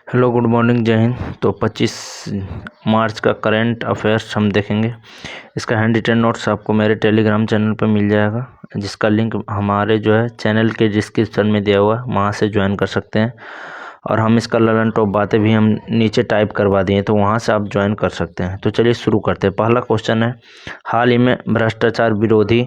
Hello, good morning, जय हिंद। तो 25 मार्च का करंट अफेयर्स हम देखेंगे। इसका हैंड रिटन नोट्स आपको मेरे टेलीग्राम चैनल पर मिल जाएगा, जिसका लिंक हमारे जो है चैनल के डिस्क्रिप्शन में दिया हुआ है, वहाँ से ज्वाइन कर सकते हैं। और हम इसका ललन टॉप बातें भी हम नीचे टाइप करवा दिए, तो वहाँ से आप ज्वाइन कर सकते हैं। तो चलिए शुरू करते हैं। पहला क्वेश्चन है, हाल ही में भ्रष्टाचार विरोधी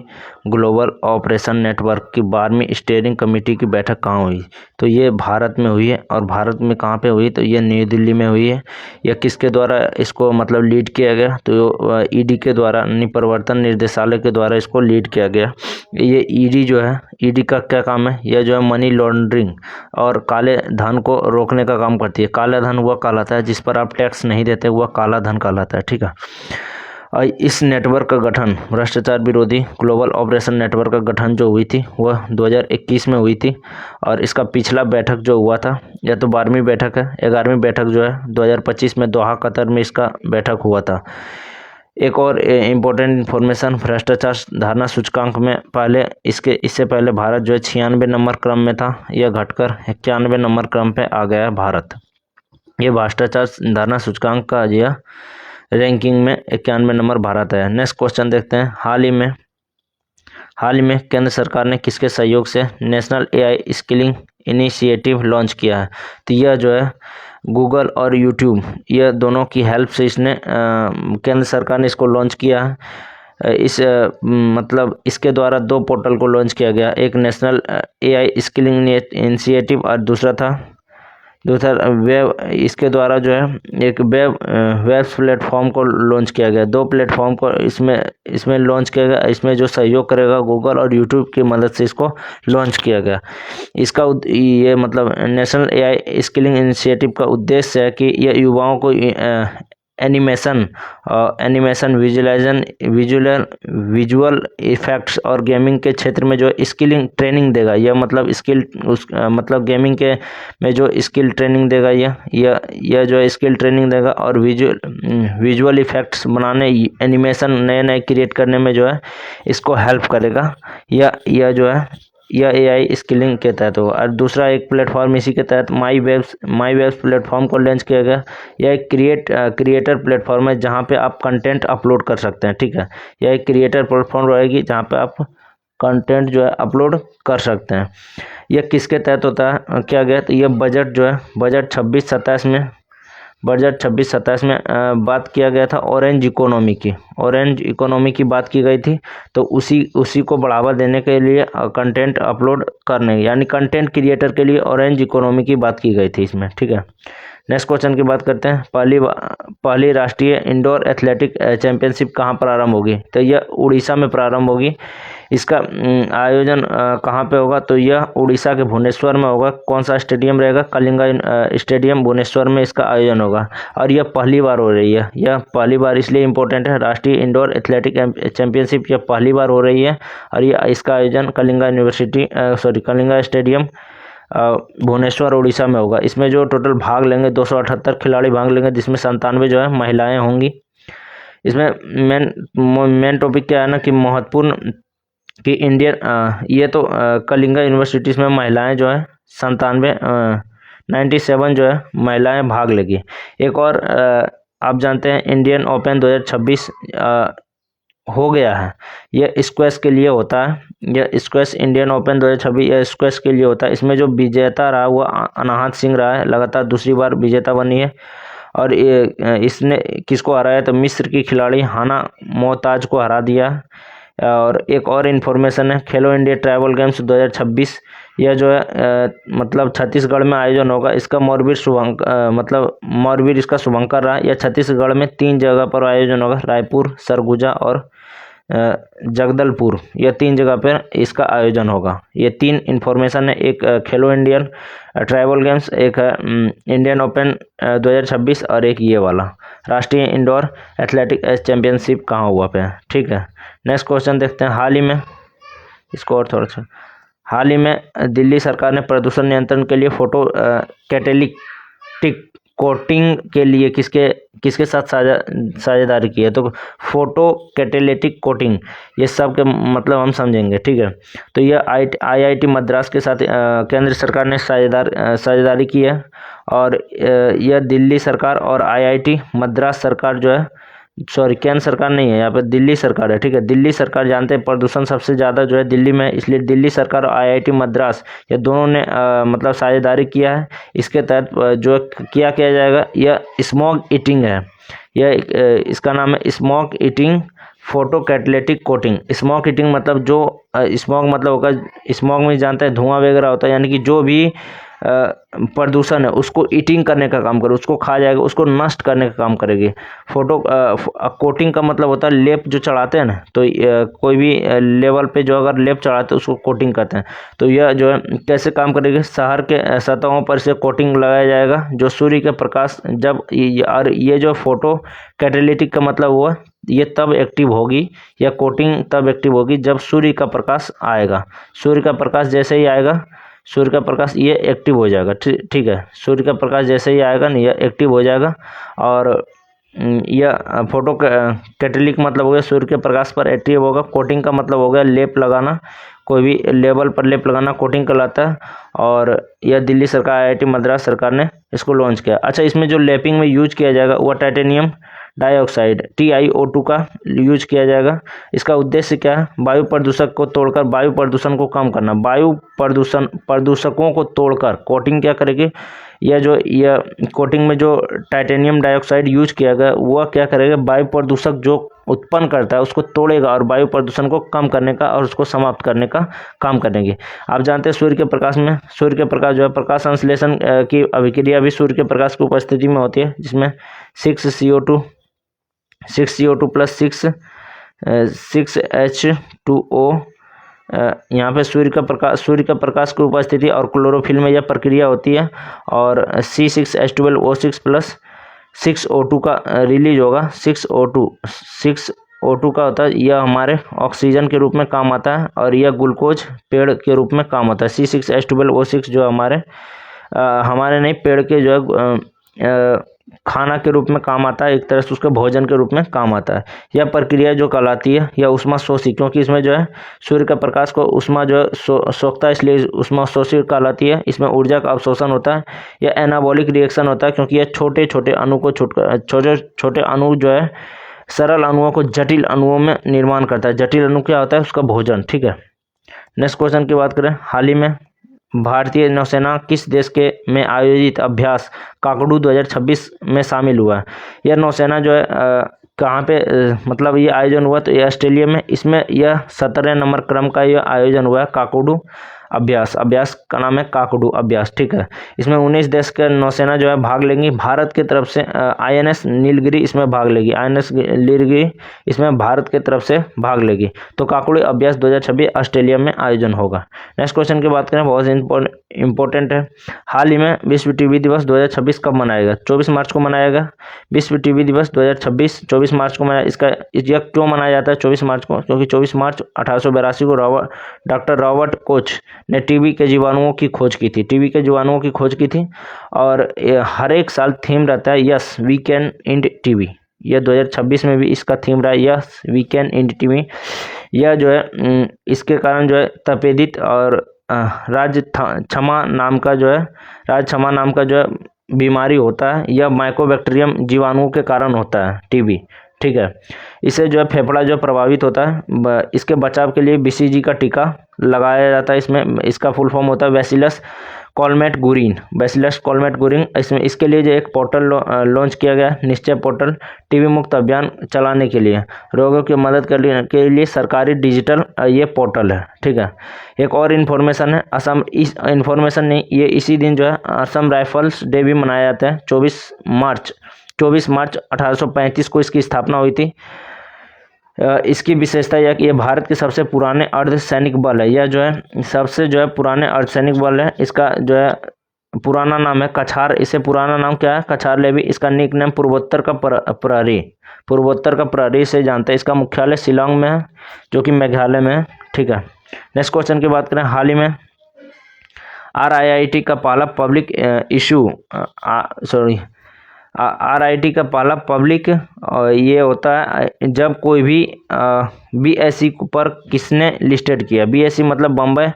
ग्लोबल ऑपरेशन नेटवर्क की 12वीं स्टीयरिंग कमेटी की बैठक कहाँ हुई? तो ये भारत में हुई है। और भारत में कहाँ पे हुई? तो ये नई दिल्ली में हुई है। यह किसके द्वारा इसको मतलब लीड किया गया? तो ईडी के द्वारा, प्रवर्तन निर्देशालय के द्वारा इसको लीड किया गया। ये ईडी जो है, ईडी का क्या काम है? यह जो है मनी लॉन्ड्रिंग और काले धन को रोकने का काम करती है। काला धन वह कहलाता है जिस पर आप टैक्स नहीं देते, वह काला धन कहलाता है। ठीक है। और इस नेटवर्क का गठन, भ्रष्टाचार विरोधी ग्लोबल ऑपरेशन नेटवर्क का गठन जो हुई थी वह 2021 में हुई थी। और इसका पिछला बैठक जो हुआ था, यह तो 12वीं बैठक है। 11वीं बैठक जो है 2025 में दोहा कतर में इसका बैठक हुआ था। एक और इम्पोर्टेंट इन्फॉर्मेशन, भ्रष्टाचार धारणा सूचकांक में इससे पहले भारत जो है 96 नंबर क्रम में था। यह घटकर 91 नंबर क्रम पे आ गया है भारत। ये भ्रष्टाचार धारणा सूचकांक का यह रैंकिंग में 91 नंबर भारत है। नेक्स्ट क्वेश्चन देखते हैं। हाल ही में केंद्र सरकार ने किसके सहयोग से national AI skilling initiative launch किया है? तो यह जो है गूगल और यूट्यूब, यह दोनों की हेल्प से इसने केंद्र सरकार ने इसको लॉन्च किया है। मतलब इसके द्वारा दो पोर्टल को लॉन्च किया गया, एक नेशनल एआई स्किलिंग इनिशिएटिव और दूसरा वेब। इसके द्वारा जो है एक वेब प्लेटफॉर्म को लॉन्च किया गया। दो प्लेटफॉर्म को इसमें लॉन्च किया गया। इसमें जो सहयोग करेगा गूगल और यूट्यूब की मदद से इसको लॉन्च किया गया। ये मतलब नेशनल एआई स्किलिंग इनिशिएटिव का उद्देश्य है कि यह युवाओं को एनिमेशन विजुअल इफेक्ट्स और गेमिंग के क्षेत्र में जो स्किलिंग ट्रेनिंग देगा। यह मतलब गेमिंग के में जो स्किल ट्रेनिंग देगा, यह जो स्किल ट्रेनिंग देगा। और विजुअल इफेक्ट्स बनाने, एनिमेशन नए क्रिएट करने में जो है इसको हेल्प करेगा। यह जो है यह एआई स्किलिंग के तहत हो। और दूसरा एक प्लेटफॉर्म इसी के तहत माई वेब्स प्लेटफॉर्म को लॉन्च किया गया। यह एक क्रिएटर प्लेटफॉर्म है जहां पे आप कंटेंट अपलोड कर सकते हैं। ठीक है। यह एक क्रिएटर प्लेटफॉर्म रहेगी जहां पे आप कंटेंट जो है अपलोड कर सकते हैं। यह किसके तहत होता है, क्या गया? तो यह बजट जो है बजट 26-27 में बात किया गया था ऑरेंज इकोनॉमी की बात की गई थी। तो उसी को बढ़ावा देने के लिए कंटेंट अपलोड करने, यानी कंटेंट क्रिएटर के लिए ऑरेंज इकोनॉमी की बात की गई थी इसमें। ठीक है। नेक्स्ट क्वेश्चन की बात करते हैं। पहली राष्ट्रीय इंडोर एथलेटिक चैंपियनशिप कहाँ प्रारंभ होगी? तो यह उड़ीसा में प्रारंभ होगी। इसका आयोजन कहाँ पे होगा? तो यह उड़ीसा के भुवनेश्वर में होगा। कौन सा स्टेडियम रहेगा? कलिंगा स्टेडियम भुवनेश्वर में इसका आयोजन होगा। और यह पहली बार हो रही है। यह पहली बार इसलिए इम्पोर्टेंट है, राष्ट्रीय इंडोर एथलेटिक चैंपियनशिप यह पहली बार हो रही है। और इसका आयोजन कलिंगा स्टेडियम भुवनेश्वर उड़ीसा में होगा। इसमें जो टोटल भाग लेंगे 278 खिलाड़ी भाग लेंगे, जिसमें 97 जो है महिलाएं होंगी। इसमें मेन टॉपिक क्या है ना कि महत्वपूर्ण कि ये तो कलिंगा यूनिवर्सिटीज में महिलाएं जो है 97 जो है महिलाएं भाग लेगी। एक और आप जानते हैं इंडियन ओपन 2026 हो गया है। यह स्क्वैश के लिए होता है। यह स्क्वैश इंडियन ओपन 2026 यह स्क्वैश के लिए होता है। इसमें जो विजेता रहा वह अनाहत सिंह रहा है, लगातार दूसरी बार विजेता बनी है। और इसने किसको हराया? तो मिस्र की खिलाड़ी हाना मोहताज को हरा दिया। और एक और इन्फॉर्मेशन है, खेलो इंडिया ट्राइबल गेम्स 2026 यह जो है मतलब छत्तीसगढ़ में आयोजन होगा। इसका मोरबीर इसका शुभंकर रहा। यह छत्तीसगढ़ में 3 जगह पर आयोजन होगा, रायपुर, सरगुजा और जगदलपुर। यह 3 जगह पर इसका आयोजन होगा। ये 3 इन्फॉर्मेशन है, एक खेलो इंडियन ट्राइबल गेम्स, एक है इंडियन ओपन 2026 और एक ये वाला राष्ट्रीय इंडोर एथलेटिक चैंपियनशिप कहाँ हुआ पे है। ठीक है। नेक्स्ट क्वेश्चन देखते हैं। हाल ही में दिल्ली सरकार ने प्रदूषण नियंत्रण के लिए फोटो कैटेलिटिक कोटिंग के लिए किसके साथ साझेदारी की है, तो फोटो कैटेलिटिक कोटिंग, ये सब के मतलब हम समझेंगे, ठीक है। तो यह IIT मद्रास के साथ केंद्र सरकार ने साझेदारी की है, और यह दिल्ली सरकार और IIT मद्रास सरकार जो है, सॉरी केंद्र सरकार नहीं है, यहाँ पे दिल्ली सरकार है, ठीक है। दिल्ली सरकार जानते हैं प्रदूषण सबसे ज़्यादा जो है दिल्ली में, इसलिए दिल्ली सरकार और IIT मद्रास ये दोनों ने मतलब साझेदारी किया है। इसके तहत जो किया जाएगा, यह स्मॉग ईटिंग है, यह इसका नाम है smog eating photo catalytic coating. Smog eating मतलब जो स्मॉग मतलब होगा, स्मॉग में जानते हैं धुआं वगैरह होता है, यानी कि जो भी प्रदूषण है उसको ईटिंग करने का काम करे, उसको खा जाएगा, उसको नष्ट करने का काम करेगी। फोटो कोटिंग का मतलब होता है लेप जो चढ़ाते हैं ना, तो कोई भी लेवल पे जो अगर लेप चढ़ाते हैं उसको कोटिंग कहते हैं। तो यह जो है कैसे काम करेगी, शहर के सतहों पर से कोटिंग लगाया जाएगा, जो सूर्य के प्रकाश जब और ये जो फोटो कैटेलिटिक का मतलब हुआ, ये तब एक्टिव होगी, या कोटिंग तब एक्टिव होगी जब सूर्य का प्रकाश आएगा। सूर्य का प्रकाश जैसे ही आएगा, सूर्य का प्रकाश ये एक्टिव हो जाएगा, ठीक है। सूर्य का प्रकाश जैसे ही आएगा ना, यह एक्टिव हो जाएगा। और यह फोटो कैटेलिक मतलब हो गया सूर्य के प्रकाश पर एक्टिव होगा। कोटिंग का मतलब हो गया लेप लगाना, कोई भी लेवल पर लेप लगाना कोटिंग कहलाता है। और यह दिल्ली सरकार IIT मद्रास सरकार ने इसको लॉन्च किया। अच्छा, इसमें जो लेपिंग में यूज किया जाएगा वह टाइटेनियम डाइऑक्साइड TiO2 का यूज किया जाएगा। इसका उद्देश्य क्या है, वायु प्रदूषक को तोड़कर वायु प्रदूषण को कम करना। वायु प्रदूषकों को तोड़कर कोटिंग क्या करेगी, यह कोटिंग में जो टाइटेनियम डाइऑक्साइड यूज किया गया वह क्या करेगा, वायु प्रदूषक जो उत्पन्न करता है उसको तोड़ेगा और वायु प्रदूषण को कम करने का और उसको समाप्त करने का काम करेंगे। आप जानते हैं सूर्य के प्रकाश जो है प्रकाश संश्लेषण की अभिक्रिया भी सूर्य के प्रकाश की उपस्थिति में होती है, जिसमें 6CO2 प्लस 6H2O यहाँ पे सूर्य का प्रकाश की उपस्थिति और क्लोरोफिल में यह प्रक्रिया होती है, और C6H12O6 प्लस 6O2 का रिलीज होगा। 6O2 का होता है, यह हमारे ऑक्सीजन के रूप में काम आता है, और यह ग्लूकोज पेड़ के रूप में काम आता है। C6H12O6 जो हमारे नहीं, पेड़ के जो है खाना के रूप में काम आता है, एक तरह से उसके भोजन के रूप में काम आता है। यह प्रक्रिया जो कहलाती है यह उष्मा शोषी, क्योंकि इसमें जो है सूर्य का प्रकाश को उष्मा जो है सोखता है, इसलिए उष्मा शोषी कहलाती है। इसमें ऊर्जा का अवशोषण होता है। यह एनाबॉलिक रिएक्शन होता है, क्योंकि यह छोटे छोटे अणु जो है सरल अणुओं को जटिल अणुओं में निर्माण करता है। जटिल अणु क्या होता है, उसका भोजन, ठीक है। नेक्स्ट क्वेश्चन की बात करें, हाल ही में भारतीय नौसेना किस देश में आयोजित अभ्यास काकड़ू 2026 में शामिल हुआ है। यह नौसेना जो है कहाँ पे मतलब ये आयोजन हुआ, तो ये ऑस्ट्रेलिया में। इसमें यह 17 नंबर क्रम का यह आयोजन हुआ है काकड़ू अभ्यास का नाम है काकड़ू अभ्यास, ठीक है। इसमें 19 देश के नौसेना जो है भाग लेंगी। भारत की तरफ से INS नीलगिरी इसमें भाग लेगी, INS नीलगिरी इसमें भारत की तरफ से भाग लेगी। तो काकड़ू अभ्यास 2026 ऑस्ट्रेलिया में आयोजन होगा। नेक्स्ट क्वेश्चन की बात करें, बहुत इंपॉर्टेंट है। हाल ही में विश्व टीबी दिवस 2026 कब मनाएगा, 24 मार्च को मनाएगा। विश्व टीबी दिवस 2026 24 मार्च को मनाया। यह क्यों मनाया जाता है 24 मार्च को, क्योंकि 24 मार्च 1882 को डॉक्टर रॉबर्ट कोच ने टीबी के जीवाणुओं की खोज की थी। और हर एक साल थीम रहता है yes we can end TB. यह 2026 में भी इसका थीम रहा है yes we can end TB. यह जो है इसके कारण जो है तपेदिक और राजक्षमा नाम का जो है बीमारी होता है। यह माइकोबैक्टीरियम जीवाणुओं के कारण होता है टीबी, ठीक है। इसे जो है फेफड़ा जो प्रभावित होता है, इसके बचाव के लिए BCG का टीका लगाया जाता है। इसका फुल फॉर्म होता है बैसिलस कॉलमेट गुरिन। इसके लिए जो एक पोर्टल लॉन्च किया गया, निश्चय पोर्टल, टीबी मुक्त अभियान चलाने के लिए, रोगियों की मदद करने के लिए सरकारी डिजिटल ये पोर्टल है, ठीक है। एक और इन्फॉर्मेशन है, असम इस इन्फॉर्मेशन नहीं, ये इसी दिन जो है असम राइफल्स डे भी मनाया जाता है। 24 मार्च 1835 को इसकी स्थापना हुई थी। इसकी विशेषता यह कि यह भारत के सबसे पुराने अर्धसैनिक बल है। यह जो है सबसे जो है पुराने अर्धसैनिक बल है। इसका जो है पुराना नाम है कछार। इसे पुराना नाम क्या है, कछार लेवी। इसका निक नेम पूर्वोत्तर का प्रहरी से जानते हैं। इसका मुख्यालय शिलांग में है, जो कि मेघालय में है, ठीक है। नेक्स्ट क्वेश्चन की बात करें, हाल ही में RIIT का पहला पब्लिक RIT का पहला पब्लिक ये होता है जब कोई भी BSE पर किसने लिस्टेड किया। BSE मतलब बॉम्बे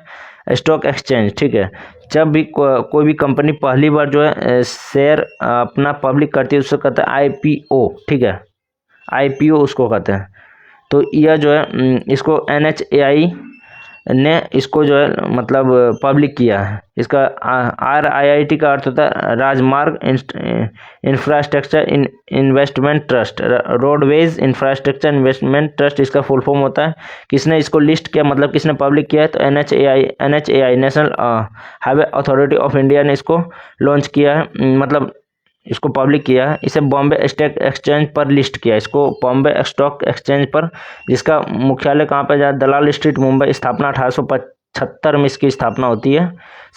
स्टॉक एक्सचेंज, ठीक है। जब भी कोई भी कंपनी पहली बार जो है शेयर अपना पब्लिक करती है उसको कहते हैं IPO, ठीक है। IPO उसको कहते हैं। तो यह जो है इसको NHAI ने इसको जो है मतलब पब्लिक किया है। इसका RIT का अर्थ होता है राजमार्ग infrastructure investment trust, roadways infrastructure investment trust इसका फुल फॉर्म होता है। किसने इसको लिस्ट किया मतलब किसने पब्लिक किया है, तो NHAI national highway authority of India ने इसको लॉन्च किया है, मतलब इसको पब्लिक किया है। इसे बॉम्बे स्टॉक एक्सचेंज पर लिस्ट किया, इसको बॉम्बे स्टॉक एक्सचेंज पर, जिसका मुख्यालय कहाँ पे जाए, दलाल स्ट्रीट मुंबई। स्थापना 1875 में इसकी स्थापना होती है।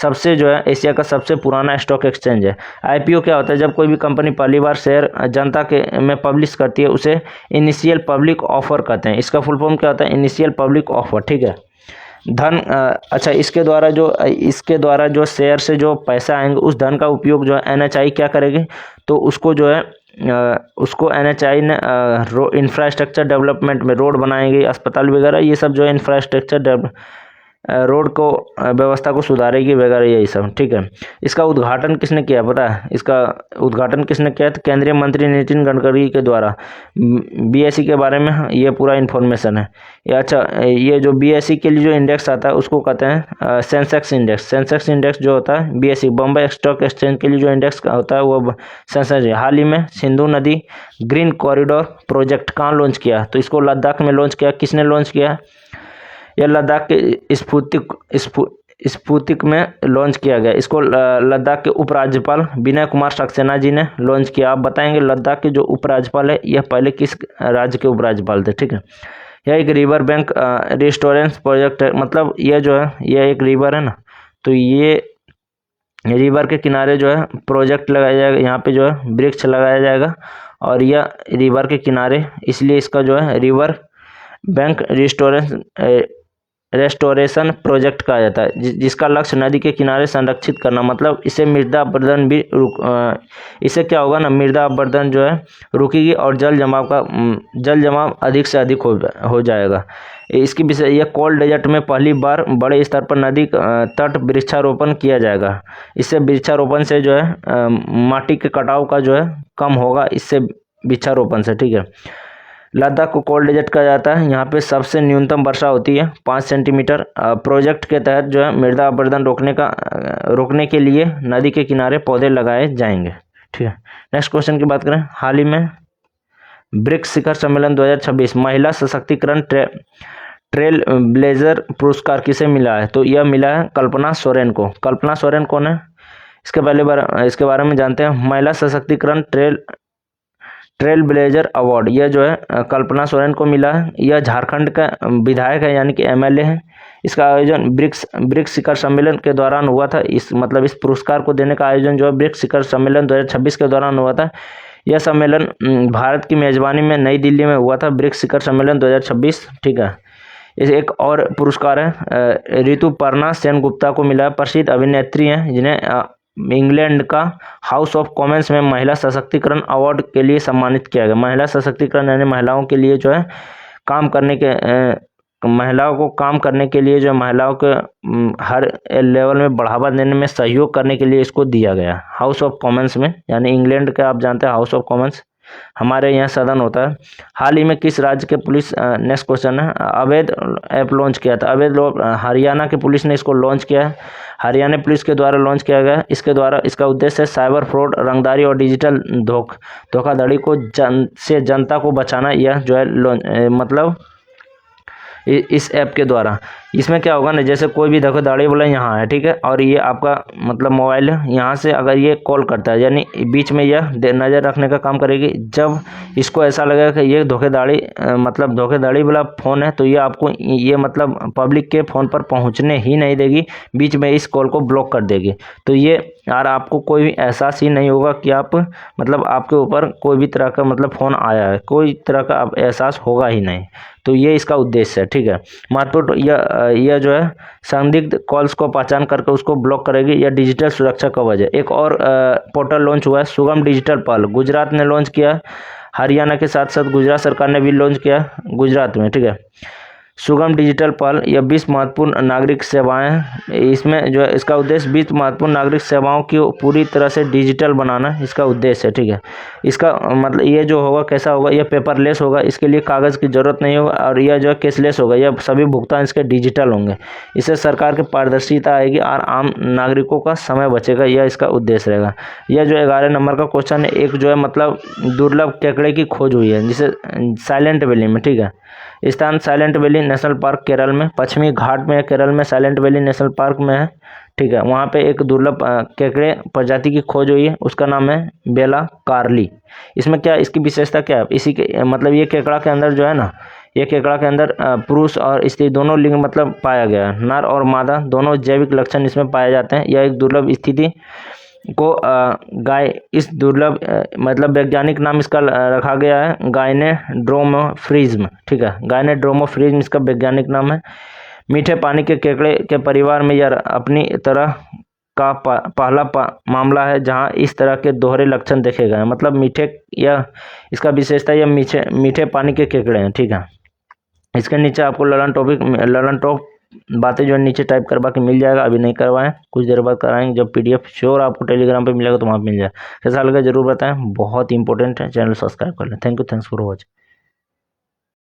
सबसे जो है एशिया का सबसे पुराना स्टॉक एक्सचेंज है। IPO क्या होता है, जब कोई भी कंपनी पहली बार शेयर जनता के में पब्लिश करती है उसे इनिशियल पब्लिक ऑफर कहते हैं। इसका फुल फॉर्म क्या होता है, इनिशियल पब्लिक ऑफर, ठीक है। धन अच्छा, इसके द्वारा जो शेयर से जो पैसा आएंगे उस धन का उपयोग जो है NHAI क्या करेगी, तो उसको जो है उसको NHAI ने इंफ्रास्ट्रक्चर डेवलपमेंट में रोड बनाएंगे, अस्पताल वगैरह, ये सब जो है इंफ्रास्ट्रक्चर रोड को व्यवस्था को सुधारेगी वगैरह यही सब, ठीक है। इसका उद्घाटन किसने किया पता है, इसका उद्घाटन किसने किया, तो केंद्रीय मंत्री नितिन गडकरी के द्वारा। BSE के बारे में ये पूरा इन्फॉर्मेशन है। अच्छा, ये जो BSE के लिए जो इंडेक्स आता है उसको कहते हैं सेंसेक्स इंडेक्स। सेंसेक्स इंडेक्स जो होता है BSE बॉम्बे स्टॉक एक्सचेंज के लिए जो इंडेक्स होता है वो सेंसेक्स है। हाल ही में सिंधु नदी ग्रीन कॉरिडोर प्रोजेक्ट कहाँ लॉन्च किया, तो इसको लद्दाख में लॉन्च किया। किसने लॉन्च किया, यह लद्दाख के स्पुतिक में लॉन्च किया गया। इसको लद्दाख के उपराज्यपाल विनय कुमार सक्सेना जी ने लॉन्च किया। आप बताएंगे लद्दाख के जो उपराज्यपाल है यह पहले किस राज्य के उपराज्यपाल थे, ठीक है। यह एक रिवर बैंक रिस्टोरेंस प्रोजेक्ट है, मतलब यह जो है यह एक रिवर है ना, तो ये रिवर के किनारे जो है प्रोजेक्ट लगाया जाएगा। यहाँ पे जो है वृक्ष लगाया जाएगा और यह रिवर के किनारे, इसलिए इसका जो है रिवर बैंक रेस्टोरेशन प्रोजेक्ट कहा जाता है, जिसका लक्ष्य नदी के किनारे संरक्षित करना, मतलब इसे मृदा अपरदन भी इससे क्या होगा ना, मृदा अपरदन जो है रुकेगी और जल जमाव अधिक से अधिक हो जाएगा। इसकी विषय यह कोल्ड डेजर्ट में पहली बार बड़े स्तर पर नदी तट वृक्षारोपण किया जाएगा। इससे वृक्षारोपण से जो है माटी के कटाव का जो है कम होगा, इससे वृक्षारोपण से, ठीक है। लद्दाख को कोल्ड डेजर्ट कहा जाता है। यहाँ पे सबसे न्यूनतम वर्षा होती है 5 सेंटीमीटर। प्रोजेक्ट के तहत जो है मृदा अपरदन रोकने के लिए नदी के किनारे पौधे लगाए जाएंगे, ठीक है। नेक्स्ट क्वेश्चन की बात करें, हाल ही में ब्रिक्स शिखर सम्मेलन 2026 महिला सशक्तिकरण ट्रेल ब्लेजर पुरस्कार किसे मिला है, तो यह मिला है कल्पना सोरेन को। कल्पना सोरेन कौन है, इसके बारे में जानते हैं। महिला सशक्तिकरण ट्रेल ब्लेजर अवार्ड यह जो है कल्पना सोरेन को मिला है। यह झारखंड का विधायक है, यानी कि MLA है। इसका आयोजन ब्रिक्स शिखर सम्मेलन के दौरान हुआ था। इस पुरस्कार को देने का आयोजन जो है ब्रिक्स शिखर सम्मेलन 2026 के दौरान हुआ था। यह सम्मेलन भारत की मेजबानी में नई दिल्ली में हुआ था, ब्रिक्स शिखर सम्मेलन 2026, ठीक है। इसे एक और पुरस्कार है ऋतुपर्णा सेनगुप्ता को मिला है। प्रसिद्ध अभिनेत्री हैं जिन्हें इंग्लैंड का हाउस ऑफ कॉमन्स में महिला सशक्तिकरण अवार्ड के लिए सम्मानित किया गया। महिला सशक्तिकरण यानी महिलाओं के लिए जो है महिलाओं को काम करने के लिए जो महिलाओं के हर लेवल में बढ़ावा देने में सहयोग करने के लिए इसको दिया गया हाउस ऑफ कॉमन्स में, यानी इंग्लैंड का आप जानते हैं हाउस ऑफ कॉमन्स, हमारे यहाँ सदन होता है। हाल ही में किस राज्य के पुलिस, नेक्स्ट क्वेश्चन है, अवैध ऐप लॉन्च किया था। अवैध हरियाणा की पुलिस ने इसको लॉन्च किया है, हरियाणा पुलिस के द्वारा लॉन्च किया गया। इसका उद्देश्य है साइबर फ्रॉड, रंगदारी और डिजिटल धोखाधड़ी से जनता को बचाना। यह जो है मतलब इस ऐप के द्वारा, इसमें क्या होगा ना, जैसे कोई भी धोखाधड़ी वाला यहाँ है, ठीक है, और ये आपका मतलब मोबाइल है, यहाँ से अगर ये कॉल करता है, यानी बीच में यह नज़र रखने का काम करेगी। जब इसको ऐसा लगेगा कि ये धोखाधड़ी वाला फ़ोन है, तो ये आपको ये मतलब पब्लिक के फ़ोन पर पहुँचने ही नहीं देगी, बीच में इस कॉल को ब्लॉक कर देगी। तो ये यार आपको कोई भी एहसास ही नहीं होगा कि आप मतलब आपके ऊपर कोई भी तरह का मतलब फ़ोन आया है, कोई तरह का आप एहसास होगा ही नहीं। तो ये इसका उद्देश्य है, ठीक है। महत्वपूर्ण यह जो है संदिग्ध कॉल्स को पहचान करके उसको ब्लॉक करेगी। यह डिजिटल सुरक्षा कवच है। एक और पोर्टल लॉन्च हुआ है, सुगम डिजिटल पहल, गुजरात ने लॉन्च किया, हरियाणा के साथ साथ गुजरात सरकार ने भी लॉन्च किया गुजरात में, ठीक है। सुगम डिजिटल पहल, यह 20 महत्वपूर्ण नागरिक सेवाएं हैं। इसमें जो है इसका उद्देश्य 20 महत्वपूर्ण नागरिक सेवाओं की पूरी तरह से डिजिटल बनाना इसका उद्देश्य है, ठीक है। इसका मतलब ये जो होगा कैसा होगा, यह पेपरलेस होगा, इसके लिए कागज़ की ज़रूरत नहीं होगा, और यह जो है कैशलेस होगा, यह सभी भुगतान इसके डिजिटल होंगे। इससे सरकार की पारदर्शिता आएगी और आम नागरिकों का समय बचेगा, यह इसका उद्देश्य रहेगा। यह जो 11 नंबर का क्वेश्चन है, एक जो है मतलब दुर्लभ केकड़े की खोज हुई है जिसे साइलेंट वैली में, ठीक है। स्थान silent valley national park Kerala में, पश्चिमी घाट में केरल में साइलेंट वैली नेशनल पार्क में है, ठीक है। वहाँ पे एक दुर्लभ केकड़े प्रजाति की खोज हुई है, उसका नाम है बेला कार्ली। इसमें क्या इसकी विशेषता क्या है, इसी के मतलब ये केकड़ा के अंदर जो है ना, ये केकड़ा के अंदर पुरुष और स्त्री दोनों लिंग मतलब पाया गया है, नर और मादा दोनों जैविक लक्षण इसमें पाए जाते हैं। यह एक दुर्लभ स्थिति को गाय इस दुर्लभ मतलब वैज्ञानिक नाम इसका रखा गया है गायनेड्रोमोफ्रिज्म, ठीक है। गायनेड्रोमोफ्रिज्म इसका वैज्ञानिक नाम है। मीठे पानी के केकड़े के परिवार में यह अपनी तरह का पहला मामला है जहां इस तरह के दोहरे लक्षण देखे गए हैं। मतलब मीठे, यह इसका विशेषता यह मीठे पानी के केकड़े हैं, ठीक है। इसके नीचे आपको ललन टॉप बातें जो है नीचे टाइप करवा के मिल जाएगा। अभी नहीं करवाएं, कुछ देर बाद कराएंगे जब PDF श्योर आपको टेलीग्राम पे मिलेगा तो वहाँ मिल जाएगा। कैसा लगा जरूर बताएं, बहुत इंपॉर्टेंट है। चैनल सब्सक्राइब कर लें। Thank you, thanks for watching.